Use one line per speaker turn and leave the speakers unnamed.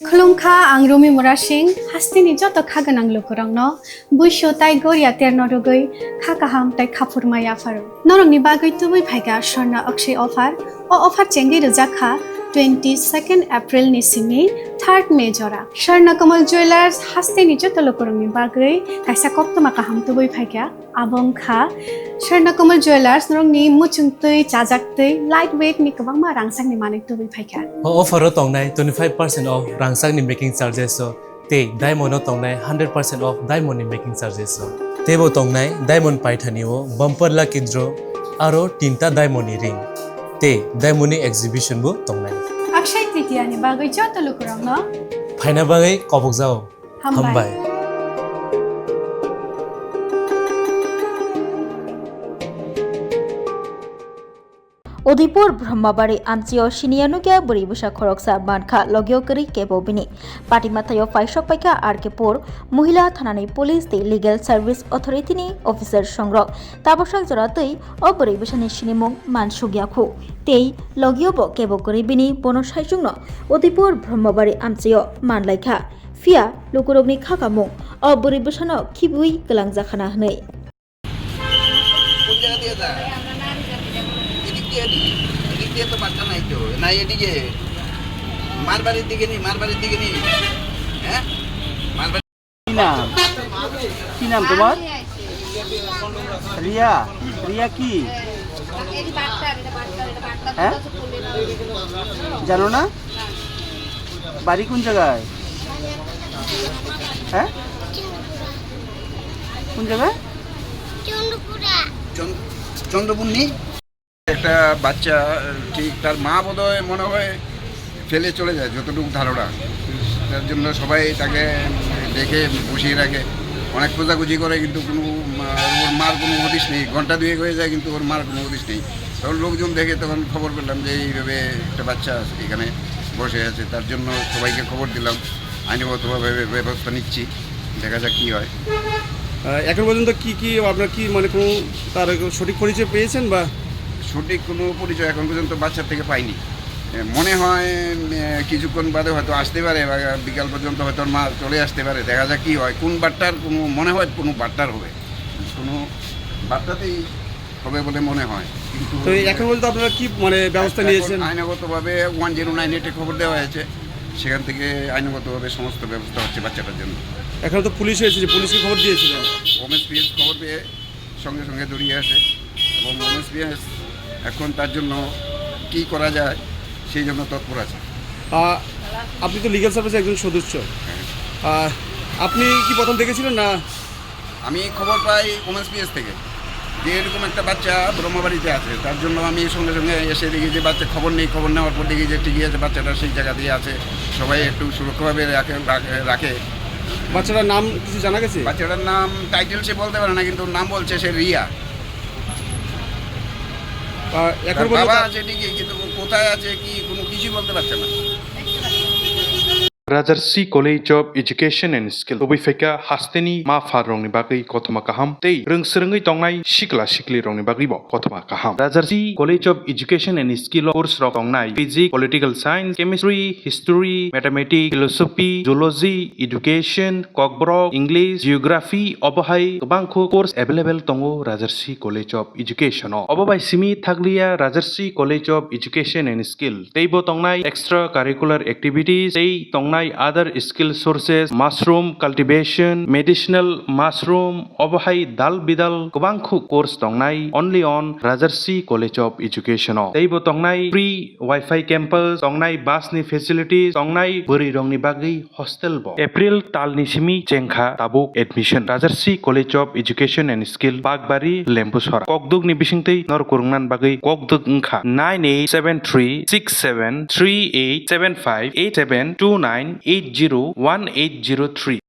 खुलुमखा आं रुमि मुरासिं हास्तिनि जत खागोनां लोगोरांनो बुइसो ताइ गोरिया तेरनरुगै खाकाहाम ताइ खाफुरमाया फारो नरंनि बागै तुबै फाइगा सरना अक्षय अफार चेंगि रजाखा 22 एप्रिल नि सिमि 3 मे जरा सरना कमल ज्वेलर्स हास्तिनि जत लोगोरांनि बागै काइसा कप्तमा काहाम तुबै फाइगा आबंखा सरना कमल ज्वेलर्स नरंनि मुचुंतै चाजाक्तै लाइट वेट नि गोबां मा रांसांनि माने तुबै फाइगा
ऑफर तंनाय 25% ऑफ रांसांनि मेकिंग चार्जेस ते डायमंड तंनाय 100% ऑफ डायमंड मेकिंग चार्जेस तेबो तंनाय डायमंड पाइथानिओ बम्पर लकी ड्र आरो तीनटा डायमंड रिंग ते डायमंड एग्जिबिशन बो तंनाय
अक्षय तृतीयानि बागै जत लोगोरांनो
फाइना बागै कबक जाओ हामबाय
उदयपुर ब्रह्मबारी आमचिओ सिनियानुकिया बुरिबुसा खरकसा मानखा लगियोकरी केबोबिनी पाटिमाथायो फाइसक पाइका आरकेपुर महिला थानानि पुलिस ते लिगेल सार्विस अथॉरिटीनि अफिसार संग्रह ताबसाक जरातै अ बुरिबुसानि सिनिमुं मानसुगियाखु तेई लगियोबो केबोकरिबिनी बनसाइजुंनो उदयपुर ब्रह्मबारी आमचिओ मानलाइखा फिया लुकुरगनि खाकामुं अ बुरिबुसानो खिबुइ गलांजाखाना हनै
এদিকে তো বাচ্চা নাই তো না এদিকে মারবাড়ির দিকে নি হ্যাঁ
কি নাম তোমার রিয়া রিয়া কি হ্যাঁ জানো না বাড়ি কোন জায়গায় হ্যাঁ কোন জায়গায়
চন্দ্রপুর্ণি একটা বাচ্চা ঠিক তার মা বোধহয় মনে হয় ফেলে চলে যায় যতটুকু ধারণা তার জন্য সবাই তাকে দেখে বসিয়ে রাখে অনেক খোঁজাখুঁজি করে কিন্তু কোনো ওর মার কোনো হদিশ নেই ঘন্টা দুয়েক হয়ে যায় কিন্তু ওর মার কোনো হদিশ নেই তখন লোকজন দেখে তখন খবর পেলাম যে এইভাবে একটা বাচ্চা এখানে বসে আছে তার জন্য সবাইকে খবর দিলাম আইনগতভাবে ব্যবস্থা নিচ্ছি দেখা যাক কী হয়
এখন পর্যন্ত কি আপনার কি মানে কোনো তার সঠিক পরিচয় পেয়েছেন বা
সঠিক কোনো পরিচয় এখন পর্যন্ত বাচ্চার থেকে পাইনি মনে হয় কিছুক্ষণ বাদে হয়তো আসতে পারে বা বিকাল পর্যন্ত হয়তো মা চলে আসতে পারে দেখা যাক কী হয় কোন বার্তার কোনো মনে হয় কোনো বার্তার হবে কোনো বার্তাতেই হবে বলে মনে হয় কিন্তু
এখন পর্যন্ত আপনারা কি মানে ব্যবস্থা নিয়েছেন
আইনগতভাবে 109 খবর দেওয়া হয়েছে সেখান থেকে আইনগতভাবে সমস্ত ব্যবস্থা হচ্ছে বাচ্চাটার জন্য
এখন তো পুলিশ এসেছে পুলিশকে খবর দিয়েছিলেন
ওমেন্স পিএস খবর পেয়ে সঙ্গে সঙ্গে দৌড়িয়ে আসে এবং ওমেন্স পিএস এখন তার জন্য কী করা যায় সেই জন্য তৎপর আছে
আপনি তো লিগ্যাল সার্ভিসের একজন সদস্য আপনি কি প্রথম দেখেছিলেন না
আমি খবর পাই ওমেন্স পিএস থেকে যে এরকম একটা বাচ্চা ব্রহ্মবাড়িতে আছে তার জন্য আমি সঙ্গে সঙ্গে এসে দেখি যে বাচ্চা খবর নেওয়ার পর দেখি যে ঠিকই আছে বাচ্চাটা সেই জায়গা দিয়ে আছে সবাই একটু সুরক্ষাভাবে রাখে
বাচ্চাটার নাম কিছু জানা গেছে
বাচ্চাটার নাম টাইটেল সে বলতে পারে না কিন্তু নাম বলছে সে রিয়া
এখন
বাবা আছে ঠিকই কিন্তু কোথায় আছে কি কোনো কিছুই বলতে পারছে না
Rajarsi College of Education and Skill Obifeka Hasteni Ma Farongni Bagi Kotoma Kaham Tei Rungsrungi Tongai Shikli Rongni Bagi Bo Kotoma Kaham Rajarsi College of Education and Skill course Tongai Physics, Political Science, Chemistry, History, Mathematics, Philosophy, Zoology, Education, Kokborok, English, Geography, Obahai Bangko course available Tongo Rajarsi College of Education Obabai Simi Thaglia Rajarsi College of Education and Skill Teibo Tongai extracurricular activities Tei Tongai other skill sources mushroom cultivation medicinal mushroom obahai dal bidal kubangkhu course tongnai only on Rajarsi College of Education teibo tongnai free wifi campus tongnai bus ni facilities tongnai buri rongni bagi hostel bo April tal ni simi chengkha tabuk admission Rajarsi College of Education and Skill Bagbari Lembusora kokduk ni bisingtei nor kurungnan bagi kokduk ngkha 98736738758729801803